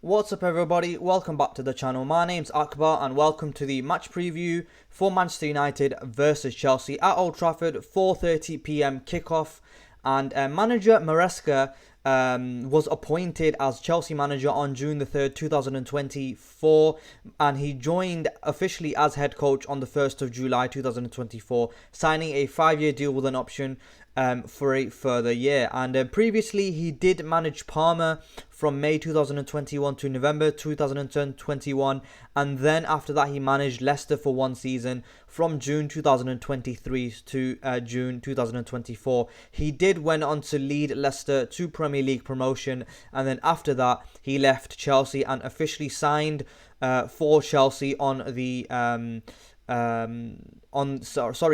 What's up everybody, welcome back to the channel. My name's Akbar and welcome to the match preview for Manchester United versus Chelsea at Old Trafford, 4:30 p.m. kickoff. And manager Maresca was appointed as Chelsea manager on June the 3rd, 2024, and he joined officially as head coach on the 1st of July 2024, signing a 5-year deal with an option for a further year. And previously he did manage Parma from May 2021 to November 2021, and then after that he managed Leicester for one season from June 2023 to June 2024. He went on to lead Leicester to Premier League promotion, and then after that he left Chelsea and officially signed for Chelsea on the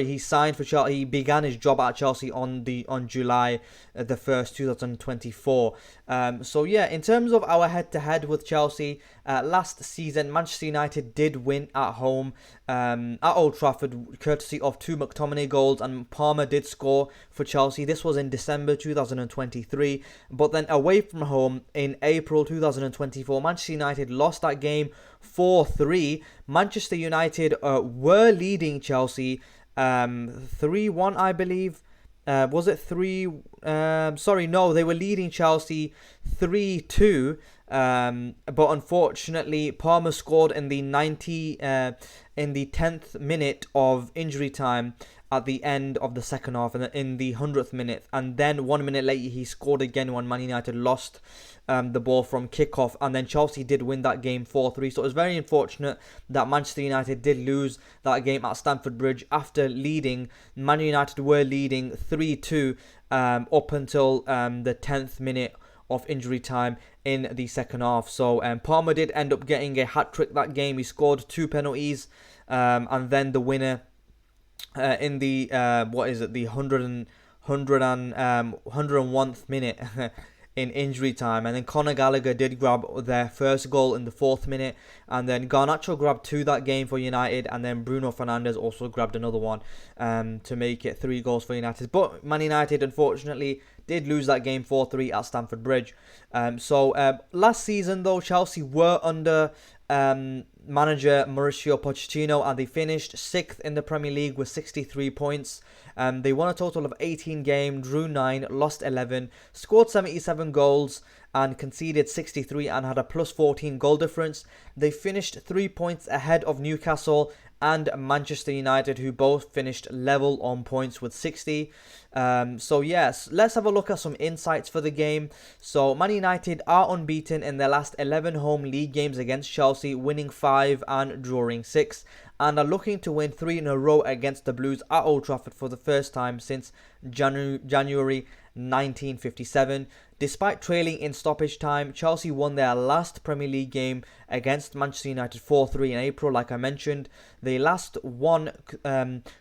he signed for Chelsea. He began his job at Chelsea on July the 1st, 2024. So yeah, in terms of our head-to-head with Chelsea, last season Manchester United did win at home at Old Trafford, courtesy of 2 McTominay goals, and Palmer did score for Chelsea. This was in December 2023, but then away from home in April 2024, Manchester United lost that game 4-3. Manchester United were leading Chelsea 3-1, I believe. Was it 3? No, they were leading Chelsea 3-2. But unfortunately, Palmer scored in the 10th minute of injury time at the end of the second half, and in the 100th minute, and then 1 minute later he scored again when Man United lost the ball from kickoff, and then Chelsea did win that game 4-3. So it was very unfortunate that Manchester United did lose that game at Stamford Bridge after leading. Man United were leading 3-2 up until the 10th minute of injury time in the second half. So Palmer did end up getting a hat-trick that game. He scored 2 penalties, and then the winner in the 101th minute in injury time. And then Conor Gallagher did grab their first goal in the 4th minute, and then Garnacho grabbed 2 that game for United, and then Bruno Fernandes also grabbed another one to make it 3 goals for United. But Man United unfortunately did lose that game 4-3 at Stamford Bridge. Last season though, Chelsea were under manager Mauricio Pochettino, and they finished 6th in the Premier League with 63 points. They won a total of 18 games, drew 9, lost 11, scored 77 goals and conceded 63, and had a plus 14 goal difference. They finished 3 points ahead of Newcastle and Manchester United, who both finished level on points with 60. So yes, let's have a look at some insights for the game. So Man United are unbeaten in their last 11 home league games against Chelsea, winning 5 and drawing 6, and are looking to win 3 in a row against the Blues at Old Trafford for the first time since January 1957. Despite trailing in stoppage time, Chelsea won their last Premier League game against Manchester United 4-3 in April, like I mentioned. They last won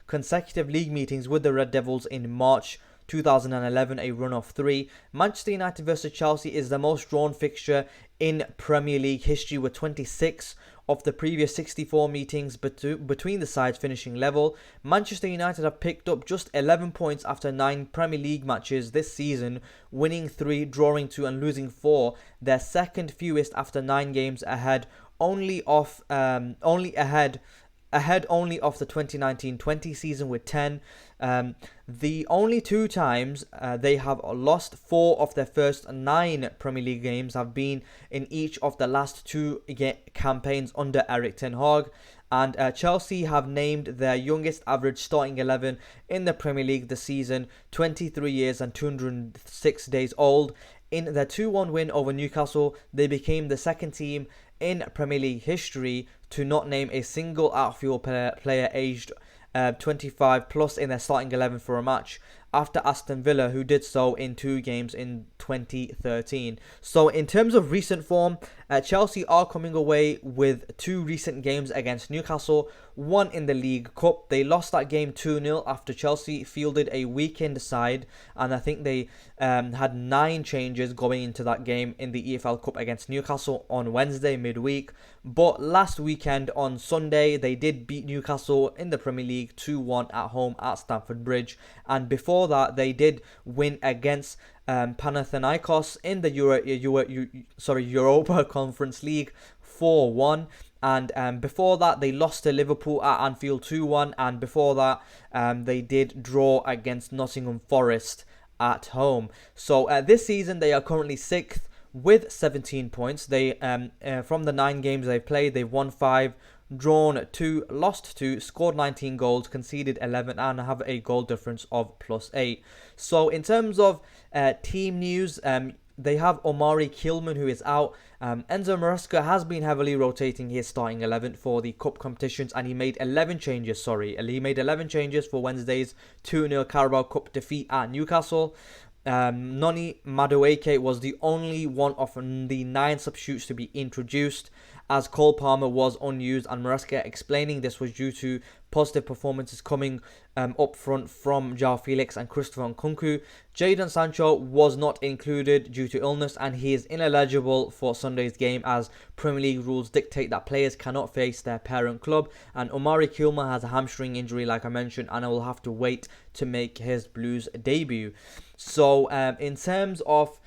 consecutive league meetings with the Red Devils in March 2011, a run of 3. Manchester United versus Chelsea is the most drawn fixture in Premier League history, with 26 of the previous 64 meetings between the sides finishing level. Manchester United have picked up just 11 points after 9 Premier League matches this season, winning 3, drawing 2 and losing 4, their second fewest after 9 games, ahead only of the 2019-20 season with 10. The only 2 times they have lost 4 of their first 9 Premier League games have been in each of the last 2 campaigns under Erik ten Hag. And Chelsea have named their youngest average starting 11 in the Premier League this season, 23 years and 206 days old. In their 2-1 win over Newcastle, they became the second team in Premier League history to not name a single outfield player aged 25 plus in their starting 11 for a match, after Aston Villa, who did so in 2 games in 2013. So in terms of recent form, Chelsea are coming away with 2 recent games against Newcastle, 1 in the League Cup. They lost that game 2-0 after Chelsea fielded a weakened side, and I think they had 9 changes going into that game in the EFL Cup against Newcastle on Wednesday midweek. But last weekend on Sunday, they did beat Newcastle in the Premier League 2-1 at home at Stamford Bridge, and before that they did win against Panathinaikos in the Europa Conference League 4-1. And before that, they lost to Liverpool at Anfield 2-1. And before that, they did draw against Nottingham Forest at home. So this season, they are currently 6th with 17 points. They from the 9 games they've played, they've won 5, drawn 2, lost 2, scored 19 goals, conceded 11, and have a goal difference of +8. So in terms of team news, they have Omari Kilman, who is out. Enzo Maresca has been heavily rotating his starting 11 for the cup competitions, and he made 11 changes. He made 11 changes for Wednesday's 2-0 Carabao Cup defeat at Newcastle. Noni Madueke was the only one of the 9 substitutes to be introduced, as Cole Palmer was unused, and Maresca explaining this was due to positive performances coming up front from João Felix and Christopher Nkunku. Jadon Sancho was not included due to illness, and he is ineligible for Sunday's game, as Premier League rules dictate that players cannot face their parent club. And Omari Kilman has a hamstring injury, like I mentioned, and I will have to wait to make his Blues debut. So in terms of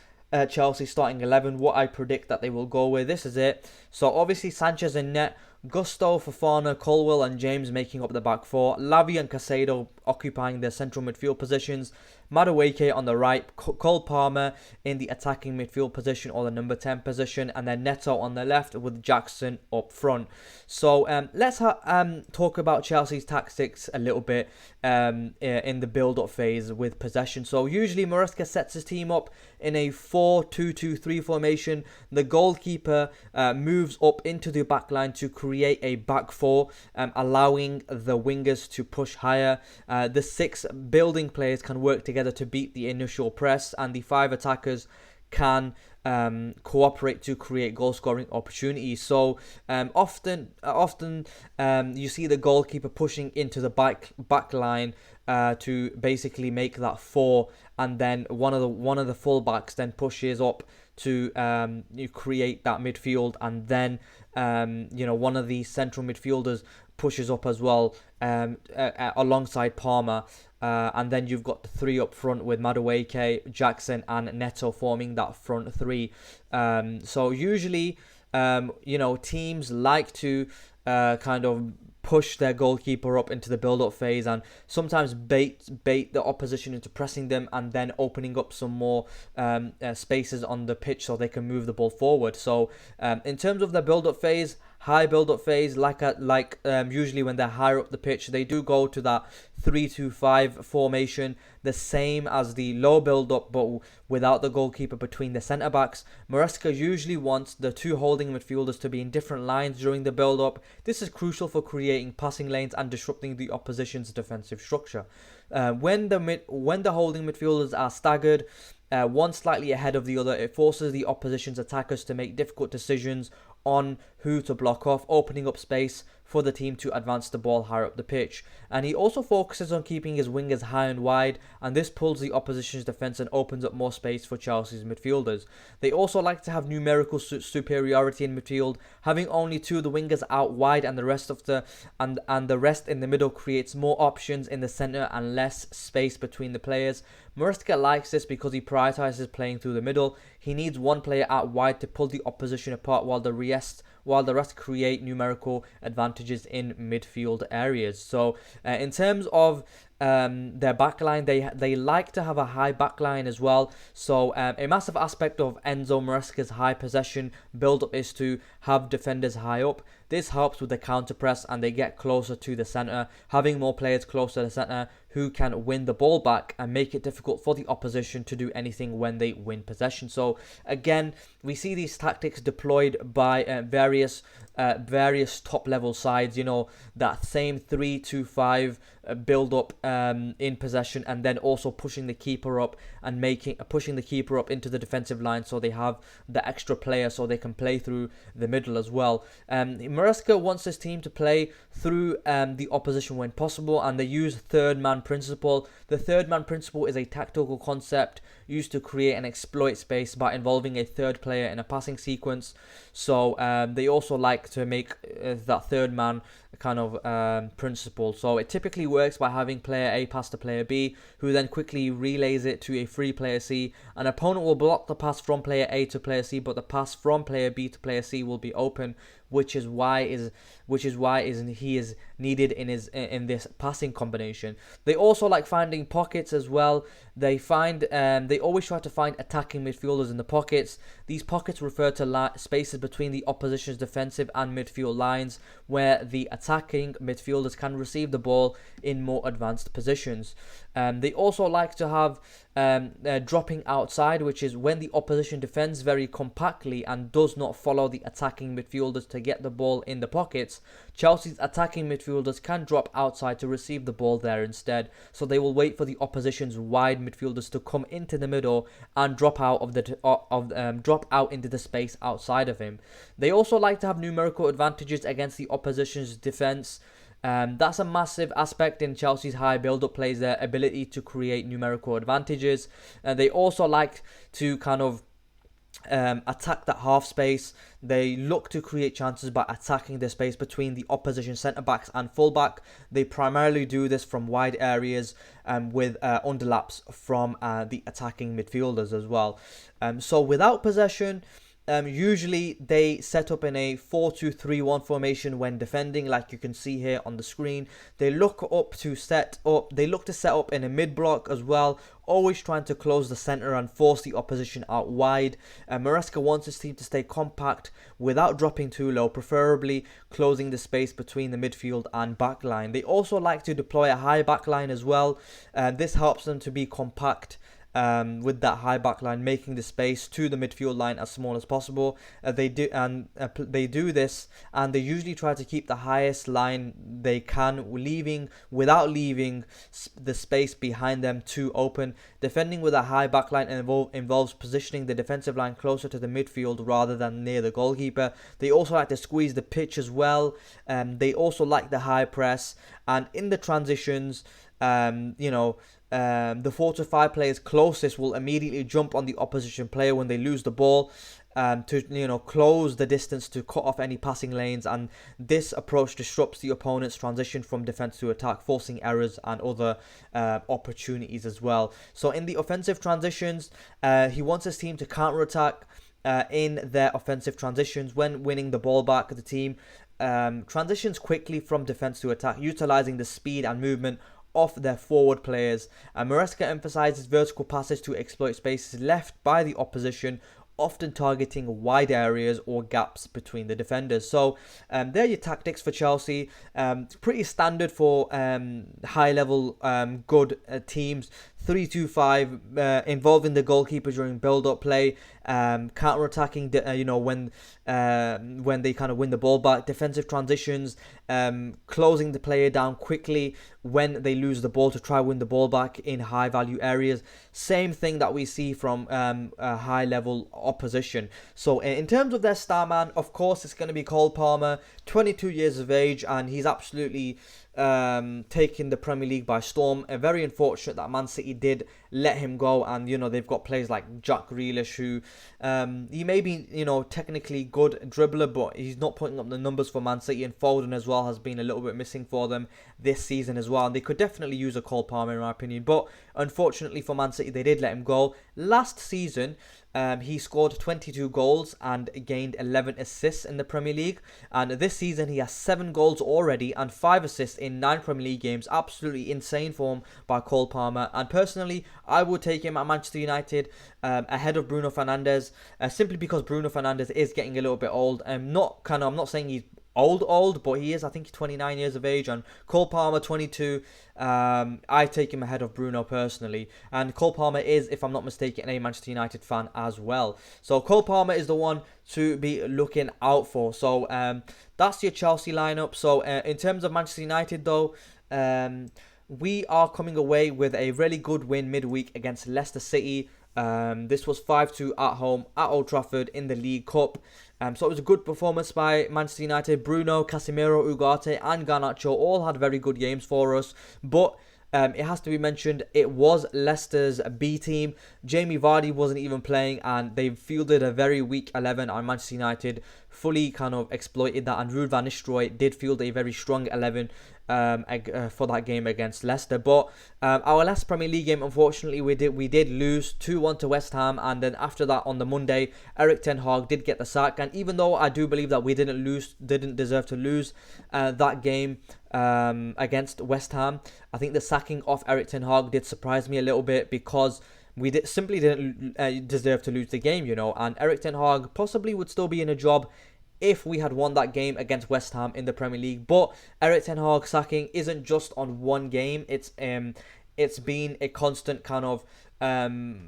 Chelsea starting 11, what I predict that they will go with, this is it. So obviously Sanchez in net, Gusto, Fofana, Colwill and James making up the back 4, Lavia and Caicedo occupying their central midfield positions, Madueke on the right, Cole Palmer in the attacking midfield position or the number 10 position, and then Neto on the left with Jackson up front. So let's talk about Chelsea's tactics a little bit in the build-up phase with possession. So usually Maresca sets his team up in a 4-2-2-3 formation. The goalkeeper moves up into the back line to create a back 4, allowing the wingers to push higher. The 6 building players can work together to beat the initial press, and the 5 attackers can cooperate to create goal scoring opportunities. So often you see the goalkeeper pushing into the back line to basically make that 4, and then one of the fullbacks then pushes up to you create that midfield, and then one of the central midfielders pushes up as well alongside Palmer, and then you've got the 3 up front with Madueke, Jackson and Neto forming that front 3. So usually teams like to kind of push their goalkeeper up into the build-up phase, and sometimes bait the opposition into pressing them and then opening up some more spaces on the pitch so they can move the ball forward. So in terms of the build-up phase, high build-up phase, usually when they're higher up the pitch, they do go to that 3-2-5 formation, the same as the low build-up, but without the goalkeeper between the centre-backs. Maresca usually wants the 2 holding midfielders to be in different lines during the build-up. This is crucial for creating passing lanes and disrupting the opposition's defensive structure. When the holding midfielders are staggered, one slightly ahead of the other, it forces the opposition's attackers to make difficult decisions on who to block off, opening up space for the team to advance the ball higher up the pitch. And he also focuses on keeping his wingers high and wide, and this pulls the opposition's defence and opens up more space for Chelsea's midfielders. They also like to have numerical superiority in midfield, having only 2 of the wingers out wide, and the rest in the middle creates more options in the centre and less space between the players. Maresca likes this because he prioritises playing through the middle. He needs one player out wide to pull the opposition apart, while the rest create numerical advantages in midfield areas. So in terms of their backline, they like to have a high backline as well. So a massive aspect of Enzo Maresca's high possession build-up is to have defenders high up. This helps with the counter press, and they get closer to the centre, having more players close to the centre who can win the ball back and make it difficult for the opposition to do anything when they win possession. So again, we see these tactics deployed by various top level sides. That same 3-2-5 build up in possession, and then also pushing the keeper up and pushing the keeper up into the defensive line, so they have the extra player so they can play through the middle as well. Maresca wants his team to play through the opposition when possible, and they use third man principle. The third man principle is a tactical concept used to create and exploit space by involving a third player in a passing sequence. So they also like to make that third man kind of principle. So it typically works by having player A pass to player B, who then quickly relays it to a free player C. An opponent will block the pass from player A to player C, but the pass from player B to player C will be open, which is why he is needed in this passing combination. They also like finding pockets as well. They always try to find attacking midfielders in the pockets. These pockets refer to spaces between the opposition's defensive and midfield lines, where the attacking midfielders can receive the ball in more advanced positions. They also like to have dropping outside, which is when the opposition defends very compactly and does not follow the attacking midfielders to get the ball in the pockets. Chelsea's attacking midfielders can drop outside to receive the ball there instead, so they will wait for the opposition's wide midfielders to come into the middle and drop out into the space outside of him. They also like to have numerical advantages against the opposition's defense. That's a massive aspect in Chelsea's high build-up plays, their ability to create numerical advantages. They also like to kind of attack that half space. They look to create chances by attacking the space between the opposition centre-backs and full-back. They primarily do this from wide areas with underlaps from the attacking midfielders as well. So without possession, usually they set up in a 4-2-3-1 formation when defending, like you can see here on the screen. They look to set up in a mid block as well, always trying to close the centre and force the opposition out wide. Maresca wants his team to stay compact without dropping too low, preferably closing the space between the midfield and back line. They also like to deploy a high back line as well. This helps them to be compact with that high back line, making the space to the midfield line as small as possible. They do this, and they usually try to keep the highest line they can, without leaving the space behind them too open. Defending with a high back line involves positioning the defensive line closer to the midfield rather than near the goalkeeper. They also like to squeeze the pitch as well. They also like the high press, and in the transitions, the 4 to 5 players closest will immediately jump on the opposition player when they lose the ball to close the distance to cut off any passing lanes, and this approach disrupts the opponent's transition from defense to attack, forcing errors and other opportunities as well. So in the offensive transitions, he wants his team to counter-attack in their offensive transitions when winning the ball back. The team transitions quickly from defense to attack, utilizing the speed and movement of their forward players. Maresca emphasizes vertical passes to exploit spaces left by the opposition, often targeting wide areas or gaps between the defenders. So they're your tactics for Chelsea. Pretty standard for high-level good teams. 3-2-5, involving the goalkeeper during build-up play, counter-attacking, when they kind of win the ball back, defensive transitions, closing the player down quickly when they lose the ball to try win the ball back in high-value areas. Same thing that we see from a high-level opposition. So in terms of their star man, of course, it's going to be Cole Palmer, 22 years of age, and he's absolutely taking the Premier League by storm. Very unfortunate that Man City did let him go, and they've got players like Jack Grealish, who he may be technically good dribbler, but he's not putting up the numbers for Man City, and Foden as well has been a little bit missing for them this season as well, and they could definitely use a Cole Palmer in my opinion. But unfortunately for Man City, they did let him go. Last season he scored 22 goals and gained 11 assists in the Premier League, and this season he has 7 goals already and 5 assists in 9 Premier League games. Absolutely insane form by Cole Palmer, and personally I would take him at Manchester United ahead of Bruno Fernandes, simply because Bruno Fernandes is getting a little bit old. I'm not saying he's old, but he is. I think he's 29 years of age, and Cole Palmer 22. I take him ahead of Bruno personally, and Cole Palmer is, if I'm not mistaken, a Manchester United fan as well. So Cole Palmer is the one to be looking out for. So that's your Chelsea lineup. So in terms of Manchester United though, we are coming away with a really good win midweek against Leicester City. This was 5-2 at home at Old Trafford in the League Cup. So it was a good performance by Manchester United. Bruno, Casemiro, Ugarte and Garnacho all had very good games for us. But it has to be mentioned, it was Leicester's B team. Jamie Vardy wasn't even playing, and they fielded a very weak 11, and Manchester United fully kind of exploited that. And Ruud van Nistelrooy did field a very strong 11 for that game against Leicester. But our last Premier League game, unfortunately, we did lose 2-1 to West Ham, and then after that on the Monday, Erik ten Hag did get the sack. And even though I do believe that we didn't deserve to lose that game against West Ham, I think the sacking of Erik ten Hag did surprise me a little bit, because we simply didn't deserve to lose the game, and Erik ten Hag possibly would still be in a job if we had won that game against West Ham in the Premier League. But Erik ten Hag sacking isn't just on one game. It's been a constant kind of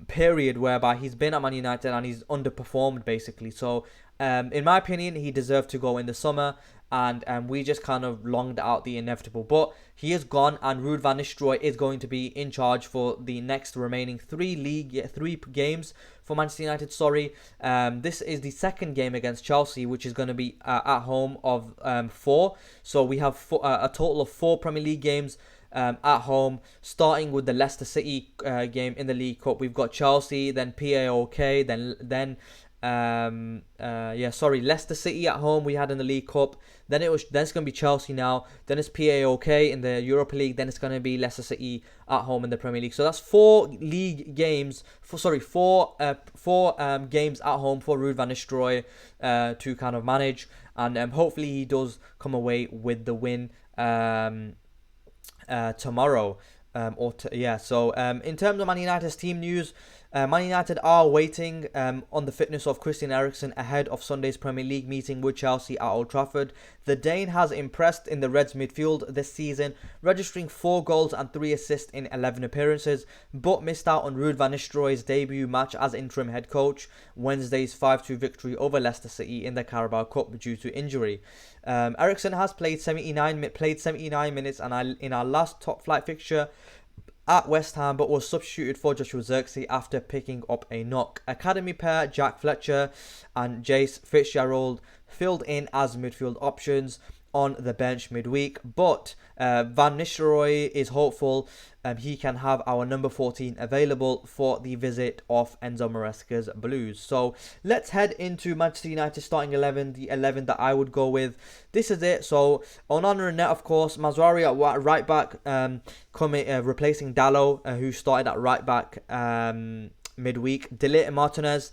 period whereby he's been at Man United and he's underperformed, basically. So in my opinion, he deserved to go in the summer, and we just kind of longed out the inevitable. But he is gone, and Ruud van Nistelrooy is going to be in charge for the next remaining three games for Manchester United. This is the second game against Chelsea, which is going to be at home of 4. So we have a total of 4 Premier League games at home, starting with the Leicester City game in the League Cup. We've got Chelsea, then PAOK, then Leicester City at home we had in the League Cup. Then it's going to be Chelsea now. Then it's PAOK in the Europa League. Then it's going to be Leicester City at home in the Premier League. So that's 4 league games. Four games at home for Ruud van Nistelrooy to kind of manage, and hopefully he does come away with the win tomorrow. In terms of Man United's team news, Man United are waiting on the fitness of Christian Eriksen ahead of Sunday's Premier League meeting with Chelsea at Old Trafford. The Dane has impressed in the Reds midfield this season, registering 4 goals and 3 assists in 11 appearances, but missed out on Ruud van Nistelrooy's debut match as interim head coach, Wednesday's 5-2 victory over Leicester City in the Carabao Cup due to injury. Eriksen has played 79 minutes in our last top flight fixture at West Ham, but was substituted for Joshua Zirkzee after picking up a knock. Academy pair Jack Fletcher and Jayce Fitzgerald filled in as midfield options on the bench midweek, but Van Nistelrooy is hopeful he can have our number 14 available for the visit of Enzo Maresca's Blues. So let's head into Manchester United starting 11, the 11 that I would go with. This is it. So Onana and net, of course. Mazraoui at right back, replacing Dalot, who started at right back midweek. De Ligt and Martinez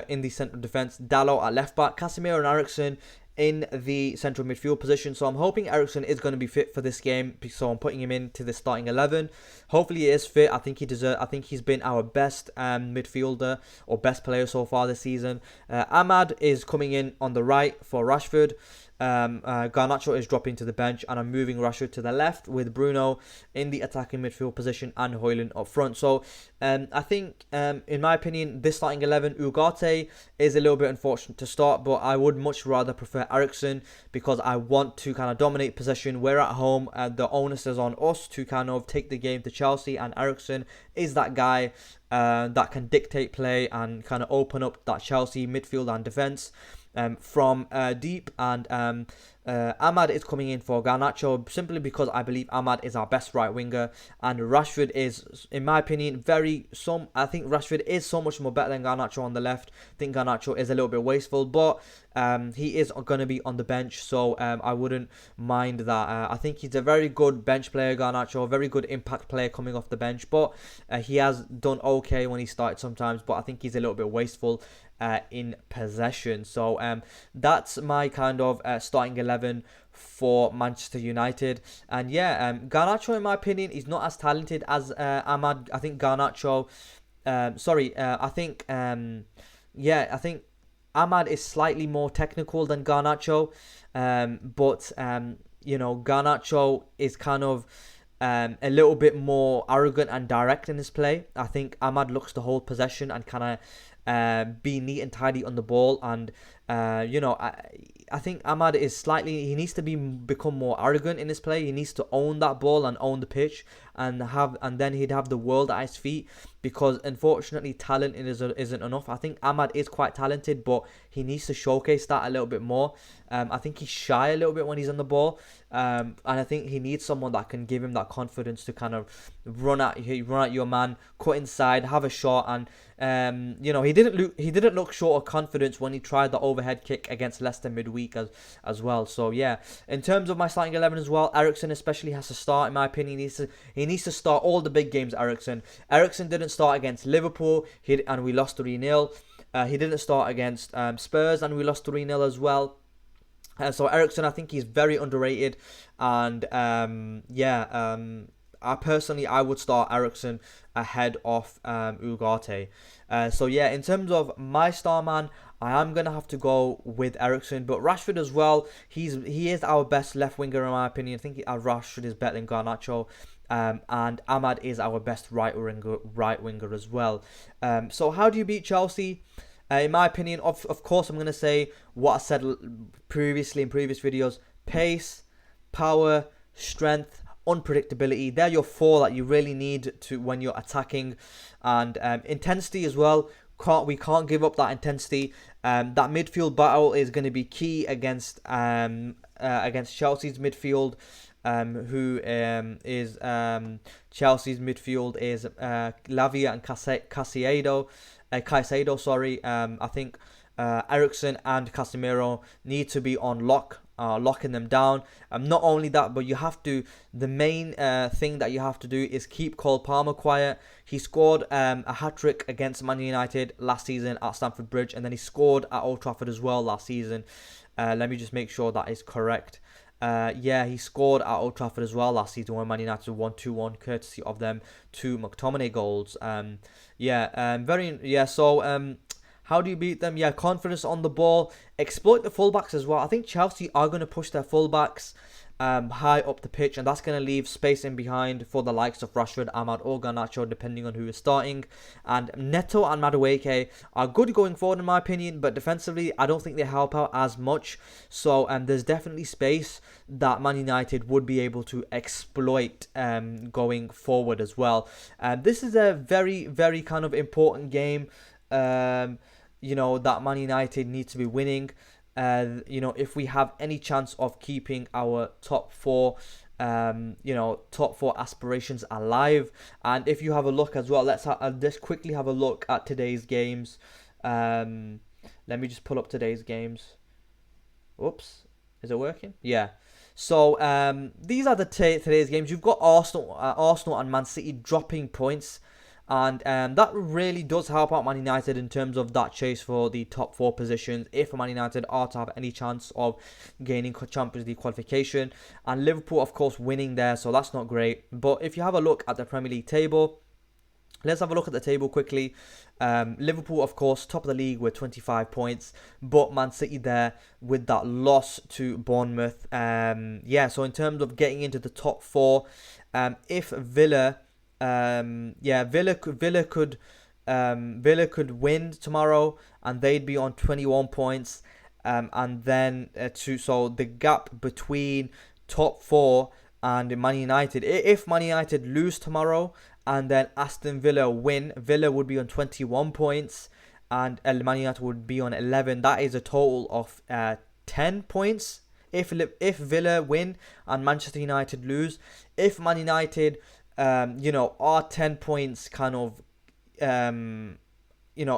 in the central defence. Dalot at left back. Casemiro and Eriksen in the central midfield position. So I'm hoping Eriksen is going to be fit for this game, so I'm putting him into the starting 11. Hopefully he is fit. I think he's been our best midfielder or best player so far this season. Ahmad is coming in on the right for Rashford. Garnacho is dropping to the bench, and I'm moving Rashford to the left with Bruno in the attacking midfield position and Højlund up front. So I think, in my opinion, this starting 11, Ugarte is a little bit unfortunate to start, but I would much rather prefer Eriksen because I want to kind of dominate possession. We're at home, the onus is on us to kind of take the game to Chelsea, and Eriksen is that guy that can dictate play and kind of open up that Chelsea midfield and defence from deep. And Ahmad is coming in for Garnacho simply because I believe Ahmad is our best right winger, and Rashford is, in my opinion, I think Rashford is so much more better than Garnacho on the left. I think Garnacho is a little bit wasteful, but he is going to be on the bench, so I wouldn't mind that. I think he's a very good bench player, Garnacho, a very good impact player coming off the bench, but he has done okay when he started sometimes, but I think he's a little bit wasteful in possession. So that's my kind of starting 11 for Manchester United. And Garnacho, in my opinion, is not as talented as Ahmad. I think Garnacho I think Ahmad is slightly more technical than Garnacho, but Garnacho is kind of a little bit more arrogant and direct in his play. I think Ahmad looks to hold possession and kind of be neat and tidy on the ball, and I think Ahmad is he needs to become more arrogant in his play. He needs to own that ball and own the pitch, and then he'd have the world at his feet. because unfortunately talent isn't enough. I think Ahmad is quite talented, but he needs to showcase that a little bit more. I think he's shy a little bit when he's on the ball, and I think he needs someone that can give him that confidence to kind of run at your man, cut inside, have a shot, and he didn't look short of confidence when he tried the overhead kick against Leicester midweek as well. So yeah, in terms of my starting 11 as well, Eriksen especially has to start, in my opinion. He needs to start all the big games. Eriksen didn't start against Liverpool, and we lost 3-0. He didn't start against Spurs, and we lost 3-0 as well. So Eriksen, I think he's very underrated, and I would start Eriksen ahead of Ugarte. So yeah, in terms of my star man, I am gonna have to go with Eriksen, but Rashford as well. He is our best left winger in my opinion. I think Rashford is better than Garnacho, and Ahmad is our best right winger as well. So how do you beat Chelsea? In my opinion, of course, I'm going to say what I said previously in previous videos. Pace, power, strength, unpredictability. They're your 4 that you really need to when you're attacking. And intensity as well. We can't give up that intensity. That midfield battle is going to be key against Chelsea's midfield. Chelsea's midfield is Lavia and Caicedo. I think Eriksen and Casemiro need to be on locking them down. Not only that, but the main thing that you have to do is keep Cole Palmer quiet. He scored a hat-trick against Man United last season at Stamford Bridge, and then he scored at Old Trafford as well last season. Let me just make sure that is correct. He scored at Old Trafford as well last season when Man United won 2-1, courtesy of them 2 McTominay goals. So how do you beat them? Yeah, confidence on the ball. Exploit the fullbacks as well. I think Chelsea are going to push their fullbacks high up the pitch, and that's going to leave space in behind for the likes of Rashford, Ahmad or Garnacho, depending on who is starting. And Neto and Madueke are good going forward in my opinion, but defensively I don't think they help out as much. So there's definitely space that Man United would be able to exploit going forward as well. This is a very, very kind of important game that Man United need to be winning. If we have any chance of keeping our top 4 aspirations alive. And if you have a look as well, let's quickly have a look at today's games. Let me just pull up today's games. Oops, is it working? Yeah. So these are today's games. You've got Arsenal and Man City dropping points. And that really does help out Man United in terms of that chase for the top 4 positions, if Man United are to have any chance of gaining Champions League qualification. And Liverpool, of course, winning there, so that's not great. But if you have a look at the Premier League table, let's have a look at the table quickly. Liverpool, of course, top of the league with 25 points, but Man City there with that loss to Bournemouth. So in terms of getting into the top 4, if Villa could win tomorrow, and they'd be on 21 points, and then so the gap between top 4 and Man United, if Man United lose tomorrow and then Aston Villa win, Villa would be on 21 points and Man United would be on 11. That is a total of 10 points if Villa win and Manchester United lose. If Man United are 10 points kind of,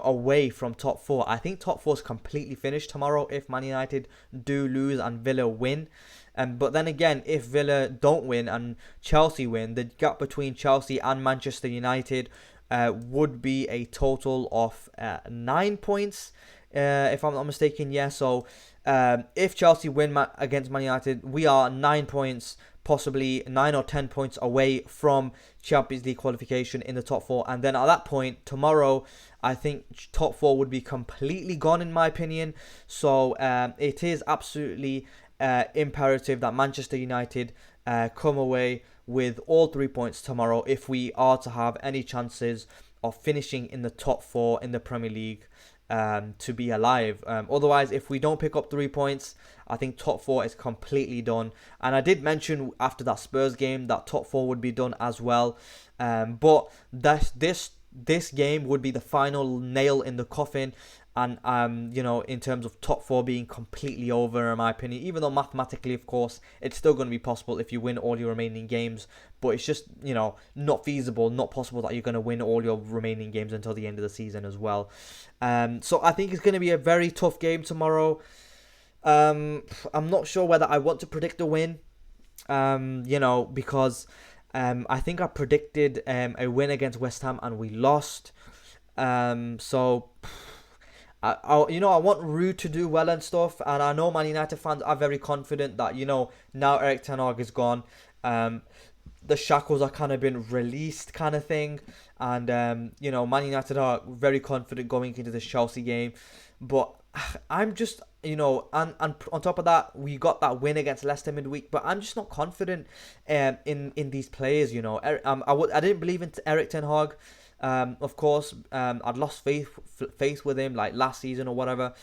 away from top 4. I think top 4 is completely finished tomorrow if Man United do lose and Villa win. But then again, if Villa don't win and Chelsea win, the gap between Chelsea and Manchester United would be a total of 9 points, if I'm not mistaken. Yeah, so if Chelsea win against Man United, we are 9 points, possibly 9 or 10 points away from Champions League qualification in the top 4. And then at that point, tomorrow, I think top 4 would be completely gone in my opinion. So it is absolutely imperative that Manchester United come away with all 3 points tomorrow if we are to have any chances of finishing in the top 4 in the Premier League to be alive. Otherwise, if we don't pick up 3 points, I think top 4 is completely done. And I did mention after that Spurs game that top 4 would be done as well. But this this game would be the final nail in the coffin. And in terms of top four being completely over, in my opinion, even though mathematically, of course, it's still going to be possible if you win all your remaining games, but it's just, not feasible, not possible that you're going to win all your remaining games until the end of the season as well. So I think it's going to be a very tough game tomorrow. I'm not sure whether I want to predict a win, because I think I predicted a win against West Ham and we lost. So I want Ruud to do well and stuff, and I know Man United fans are very confident that, now Erik ten Hag is gone, the shackles are kind of been released kind of thing, and, Man United are very confident going into this Chelsea game, but I'm just, and on top of that, we got that win against Leicester midweek, but I'm just not confident in these players, I didn't believe in Erik ten Hag. Of course, I'd lost faith with him like last season or whatever.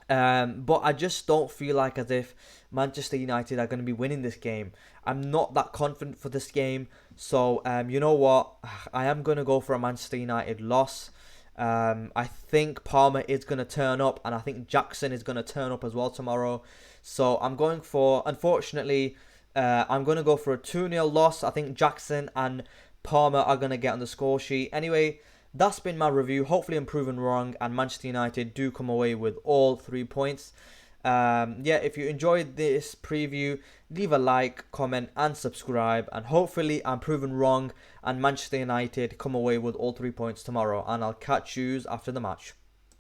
But I just don't feel like as if Manchester United are going to be winning this game. I'm not that confident for this game. So, you know what? I am going to go for a Manchester United loss. I think Palmer is going to turn up, and I think Jackson is going to turn up as well tomorrow. So I'm going for, unfortunately, I'm going to go for a 2-0 loss. I think Jackson and Palmer are going to get on the score sheet. Anyway, that's been my review. Hopefully I'm proven wrong and Manchester United do come away with all 3 points. If you enjoyed this preview, leave a like, comment and subscribe. And hopefully I'm proven wrong and Manchester United come away with all 3 points tomorrow. And I'll catch you after the match.